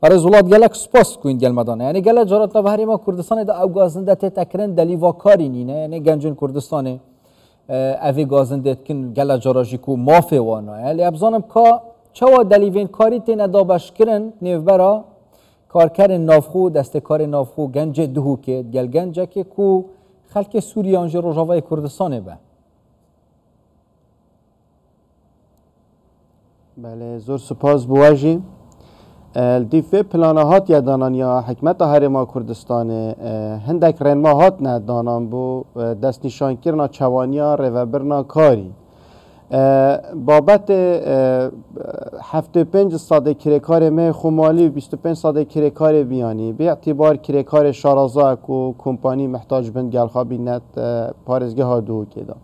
برای زولاد گلک سپاس کوین گل مدانه یعنی گل جارات نوهری ما کردستان دا او گازنده تی تکرن دلی و کاری نینه یعنی گنجن کردستانه اوی گازنده کن گل جاراجی کو مافی وانا یعنی ابزانم که چوا دلیوین کاری تی ندابش کرن نیو برا کارکر نافخو دستکار نافخو گنج دهو که گل گنجه که کو خلک سوریه آنجا روجاوای کردستانه به بله زور سپاس بواجی دیفه پلانهات یادانان یا حکمت هرما کردستان هندک رنماهات ندانان بو دست نشان کرنا چوانیا روبرنا کاری بابت 75 ساده کرکار می خمالی و 25 ساده کرکار بیانی به اعتبار کرکار شارازا کو کمپانی محتاج بند گلخابی نت پارزگه ها دو کدا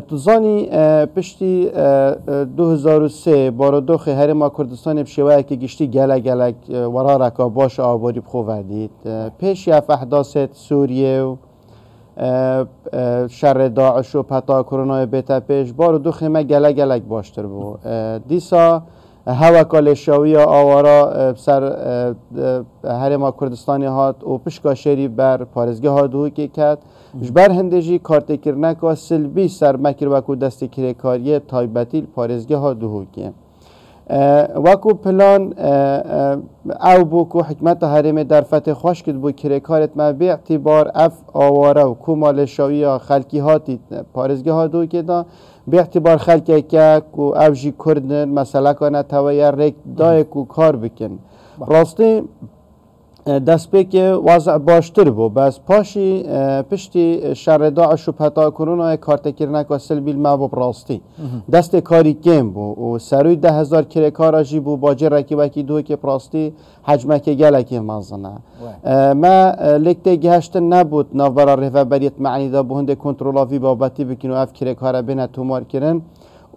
تو زانی پشتی 2003 بارودوخ هرما کردستان بشوه که گشتی گلک ورا رکا باش آباری بخو وردید پیش یف احداثت سوریه و شر داعش و پتا کرونا بیتا پیش بارو دو خیمه گلک باشتر بو دیسا هواکالشاوی آوارا سر هرما کردستانی هات و پشکا شری بر پارزگه ها دو که کد جبر هندجی کارت کرنکا سلبی سر مکر وکو دست کرکاری تایبتیل پارزگه ها دو که وکو پلان او بو کو حکمت هرم در فتح خوش کد بو کرکارت ما به اعتبار اف آواره و کومال شاوی خلکی هاتی پارزگه ها دو که دا به اعتبار خلکی که کو اوجی کردن مثلا کنه تویر ریک دای کو کار بکن راستی دست به که وضع باشتر بو بس پاشی پشتی شر داعش و پتا کرونا کارت کرنک و سلبی المعبوب راستی دست کاری کم بو و سروی 10,000 کرکار جی بو باجر رکی وکی دو که پراستی حجمه که گلکی مازنه ما لکته گهشت نبود نوبرا رهبریت معنی دا بو هنده کنترلاوی بابتی بکن و اف کرکار بینه تومار کرن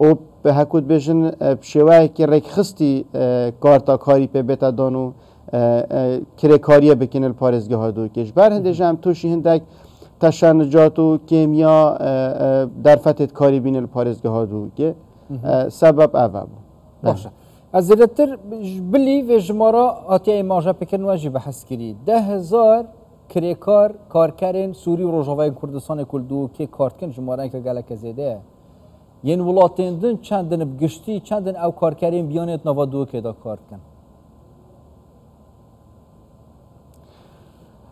و به حکود بجن بشوه که رک خستی کارتا کاری پی بیتا دانو کرکاریه بکنه پارزگه ها دو کش بر هندش هم توشی هندک تشنجات و کیمیا در فتت کاری بین پارزگه ها دو که سبب اول باشه از زیادتر بلی و جمارا آتیه ماجا پکن واجی بحث کری 10,000 کرکار کارکرین سوری و روجاوای کردستان کل دو که کارکن جمارا که گلک زیده ین ولاتندن چندن بگشتی چندن او کارکرین بیانت نوا دو که دا کارکن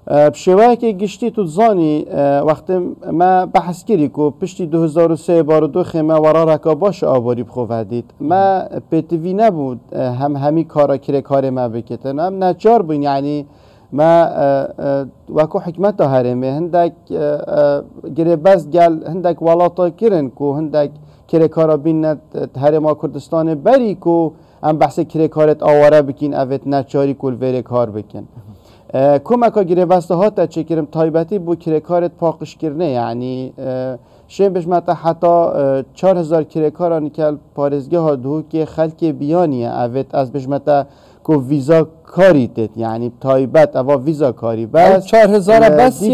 بشوه که گشتی تو زانی وقتی ما بحث کری که پشتی 2003 بارو خیمه ورا رکا باش آواری بخو ودید ما پیتوی نبود همی کارا کار ما بکتن هم نچار بین یعنی ما وکو حکمت هرمه هندک گره بس گل هندک ولاتا کرن که هندک کارا بین هرما کردستان بری که هم بحث کارت آواره بکن اوت نچاری کل ویره کار بکن کمکا گیره بسته ها تا چه کرم تایبتی بو کرکارت پاقش کرنه یعنی شیم بشمتا حتی 4,000 کرکارانی که پارزگه ها دو که خلک بیانیه اوید از بشمتا که ویزا کاری تید یعنی تایبت اوا ویزا کاری بس 4,000 بس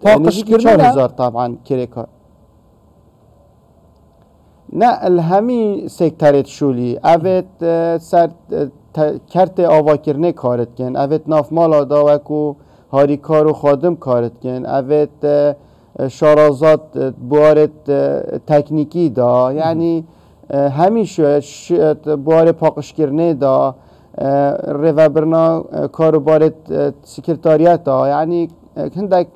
پاقش کرنه 4,000 طبعا کرکار نه الهمی سکترت شولی اوید سر کرت آوا کرنه کارت کن اوید ناف مالا دا وکو هاری کار و خادم کارت کن اوید شارازات بوارت تکنیکی دا یعنی همیشه بوار پاقش کرنه دا روبرنا کار و بارت سکرتاریت دا یعنی هندک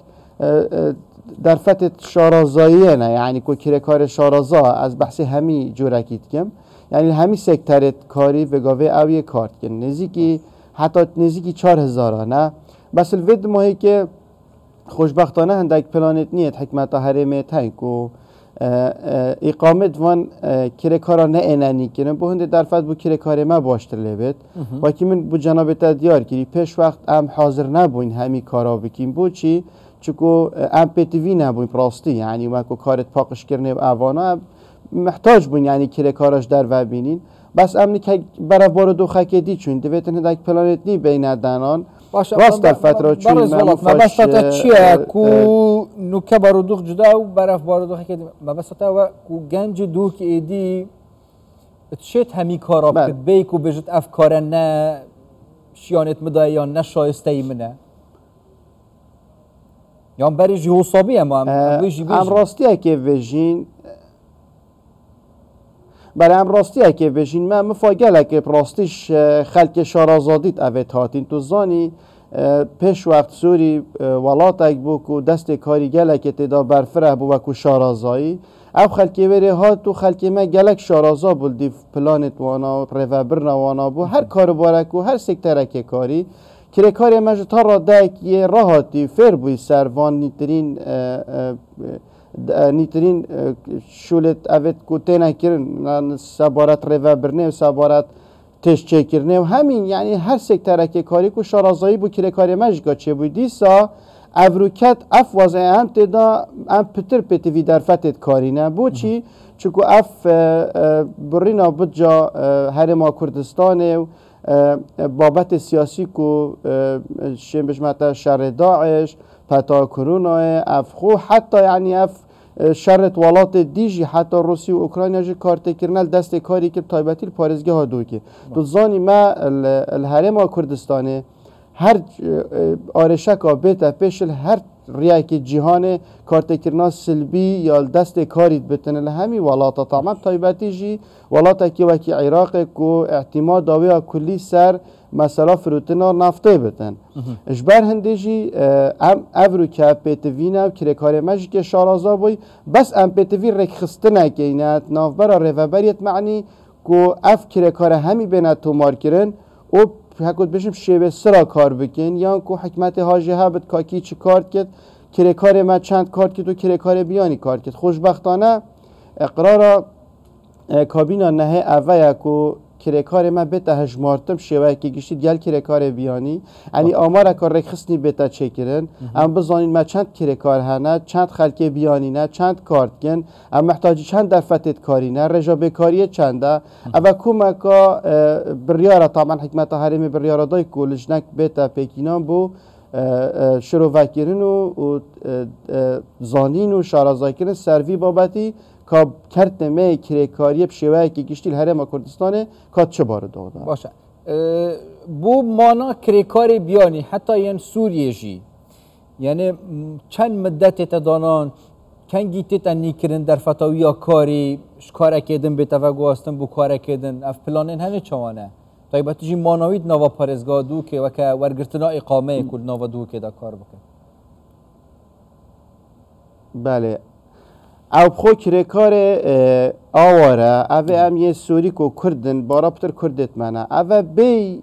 در فتت شارازاییه نه یعنی که کره کار شارازا از بحث همی جورکیت کم یعنی همی سکترت کاری و گاوه اوی کارت کن نزیکی حتی نزیکی 4,000 نه بس الوید ماهی که خوشبختانه هندک پلانت نیت حکمت هرمه تنکو اقامت وان کره کارا نه اینانی کنم با هنده در فت بو کره کار ما باشتر لیبید و که من بو جنابت دیار کری پیش وقت ام حاضر نبوین همی کارا بکیم بو چی چکو ام پیتوی نبوین پراستی یعنی وکو کارت پاقش کرنه و اوانا محتاج بون یعنی کره کاراش در و بینین بس امنی که برای بارو دو خکه دی چون دویتن هندک پلانت نی بین دانان راست در فتره چون بس تا چیه کو نوکه بارو دو جدا و برای بارو دو خکه دی بس تا و کو گنج دو که ایدی چه همی کارا بکد بیکو بجد افکار نه شیانت مدای یا نشایسته منه یا بری جی حسابی هم راستیه که وژین برای ام راستیه که وژین من مفاگله که راستیش خلق شارازادیت اوید هاتین تو زانی پیش وقت سوری ولاتک بو که دست کاری گله که تدا برفره بو وکو شارازایی او خلقی وری ها تو خلقی ما گلک شارازا بولدی پلانت وانا ریوبر وانا بو هر کار بارکو هر سکترک کاری که کاری مجتا را دک یه راحتی فر بوی سروان نیترین شولت اوید کوتینا کرن سبارت ریوبرنه و سبارت تشچه کرنه و همین یعنی هر سکترک کاری کو شارازایی بو که کاری مجگا چه بوی دیسا افروکت اف وضعه هم تدا هم پتر پتوی در فتت کاری نه بو چی؟ چونکو اف برینا بجا هرما کردستانه و بابت سیاسی کو شیم بشمت شر داعش پتا کرونا اف خو حتی یعنی اف شرط ولات دیجی حتی روسیه و اوکراینیا جی کارت کرنل دست کاری که تایبتی پارزگاه ها دو که تو زانی ما الهرما کردستانه هر آرشک بیت پیشل هر ریاک جهان کارت کرنا سلبی یا دست کارید بتن همی ولاتا طعم تایبتی جی ولاتا کی وکی عراق کو اعتماد داوی کلی سر مثلا فروتنا نفته بتن اجبر هندجی ام افرو که پتوینا و کرکار مجی که شارازا بوی بس ام پتوی رکخستنه که اینت نافبرا ریوبریت معنی کو اف کرکار همی بینه تومار کرن و حکوت بشم شیوه سرا کار بکن یا کو حکمت حاجی ها بد کاکی چی کارت کد کرکار ما چند کارت کد و کرکار بیانی کارت کد خوشبختانه اقرارا کابینا نهه اوه کو کرکار ما بتا هجمارتم شیوه که گشتید گل کرکار بیانی یعنی آمار کار رخصنی بتا چکرن ام بزانین ما چند کرکار هنه چند خلک بیانی نه چند کارت کن ام محتاجی چند دفتت کاری نه رجا بکاری چنده اوه کومکا بریاره طبعا حکمت هرمی بریاره دای کولجنک بتا پیکینان بو شروع وکرین و زانین و شارازای کردن سروی بابتی که کرد می کرکاری بشوی که گشتیل هرم کردستانه که چه بار داده باشه بو مانا کرکاری بیانی حتی یعنی سوریه جی یعنی چند مدت تدانان کنگی تتنی کردن در فتاوی کاری کار کردن به توگواستن بو کار کردن اف پلانین همه چوانه طیبت جی مانوید نوا پارزگاه دو که وکه ورگرتنا اقامه کل نوا دو که دا کار بکن بله او خو کرکار آواره اوه ام یه سوری کو کردن بارابتر کردت منه اوه بی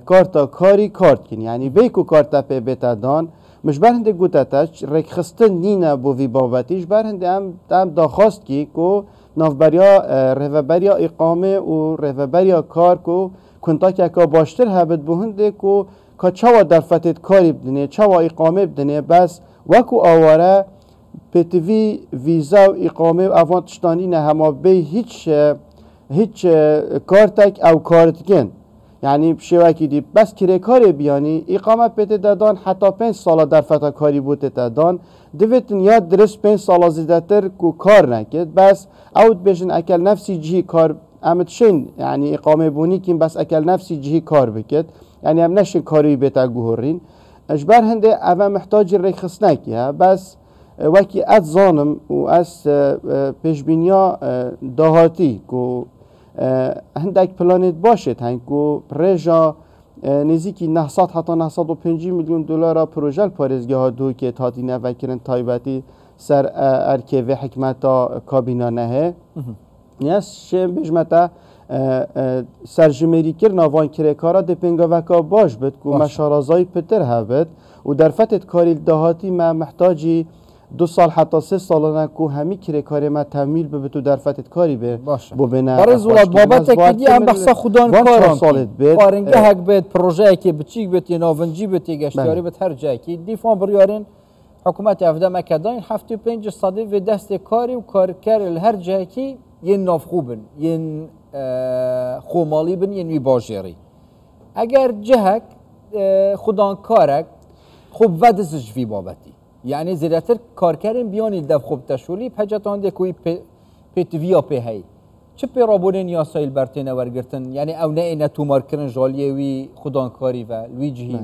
کارتا کاری کارت کن یعنی بی کو کارتا پی بیتا دان مش برهنده گوتتش رکخستن نینه بو وی بابتیش برهنده هم داخواست کی کو نافبریا روبریا اقامه و روبریا کار کو کنتا که باشتر هبت بهنده کو که چوا در فتت کاری بدنه چوا اقامه بدنه بس وکو آواره پتوی ویزا و اقامه و اوانتشتانی نه هما به هیچ کارتک او کارتگن یعنی شوکی دی بس کره کار بیانی اقامه پت دادان حتی 5 سال در فتا کاری بوده دادان دویتن یاد درست 5 سال زیده تر کو کار نکد بس اوت بشن اکل نفسی جهی کار امتشین یعنی اقامه بونی کن بس اکل نفسی جهی کار بکد یعنی هم نشن کاری بیتا گوهرین اجبر هنده اوه محتاج رخص نکیه بس وکی از زانم و از پیشبینیا دهاتی که هندک پلانت باشد هنگ که پروژه نزدیکی 900 حتی 950 میلیون دلار پروژه پارزگاه ها دو که تاتی نوکرن تایبتی سر ارکیو حکمتا کابینا نهه نیست شم بجمتا سرجمری کرنا وان کرکارا دپنگا وکا باش بد که مشارازای پتر هبد و در فتت کاری دهاتی ما محتاجی 2 سال حتی 3 سال نکو همی کرکاری ما تمیل به تو در فتت کاری به ببینه برای زولاد بابت کدی هم بحثا خودان کارم کارنگه هک بید پروژه که بچیک بید یا ناونجی بید یا گشتیاری بید هر جایی که دیفان بریارین حکومت افده مکداین 75 صدی و دست کاری و کارکر هر جایی که یه نافخوبن یه خومالی بن یه نوی باجیری اگر جهک خودان کارک خوب ودزش فی بابتی یعنی زیادتر کارکرین بیانی دف خوب تشولی پجتان ده کوی پیتویا پی هی چه پیرابونین یاسای برتینه ورگرتن یعنی او نه اینا تو مارکرن جالیه وی خودانکاری و لوی جهی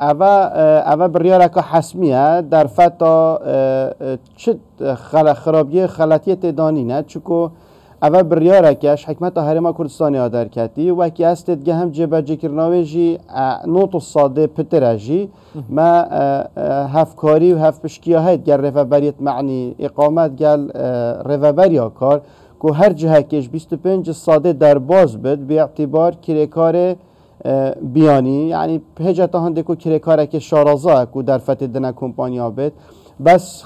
و اوه بریاره که حسمیه در فتا چه خرابیه خلطیه تدانی نه چکو اوه بریاره که اش حکمت هرما کردستانی آدر کتی و که است دیگه هم جبه جکرناوی جی نوت و ساده پتره جی ما هفکاری و هف پشکیه هید گر رفبریت معنی اقامت گل رفبریا کار که هر جهه کش 25 ساده در باز بد به اعتبار کرکار بیانی یعنی هجتا هنده که کرکاره که شارازا که در فتح دنه کمپانیا بید بس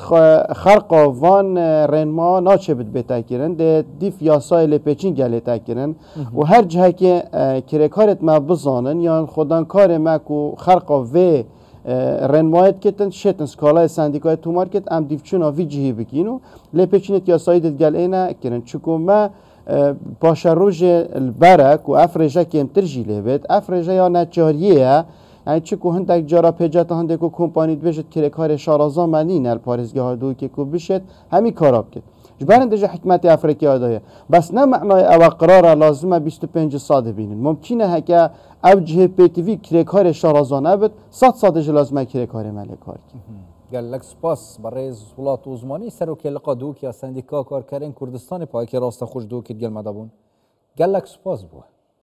خرقا وان رنما ناچه بید بیتا کرن ده دیف یاسای لپیچین گله تا کرن و هر جهه که کرکارت ما بزانن یا خودان کار ما که خرقا و رنمایت کتن شتن سکالای سندیکای تو مارکت ام دیف چونا وی جهی بکینو لپیچینت یاسای دید گل اینا کرن چکو ما پاشا روژ البرک و افرجه که امترجی لبید افرجه یا نجاریه یعنی چه که هندک جارا پیجت هنده که کمپانی بشد که کار شارازا منین الپارزگه ها دوی که بشد همی کاراب کرد جبرن دیجا حکمت افریقی آدایه بس نه معنای او قرار لازمه 25 ساده بینن ممکنه که او جه پیتوی که کار شارازا نبید 100 ساده لازمه که کار ملی کار کرد قال لك سپاس برای ولات عثمانی سر و کلقا دو که سندیکا کار کردن کردستان پای که راست خوش دو که گل مدابون قال لك سپاس بو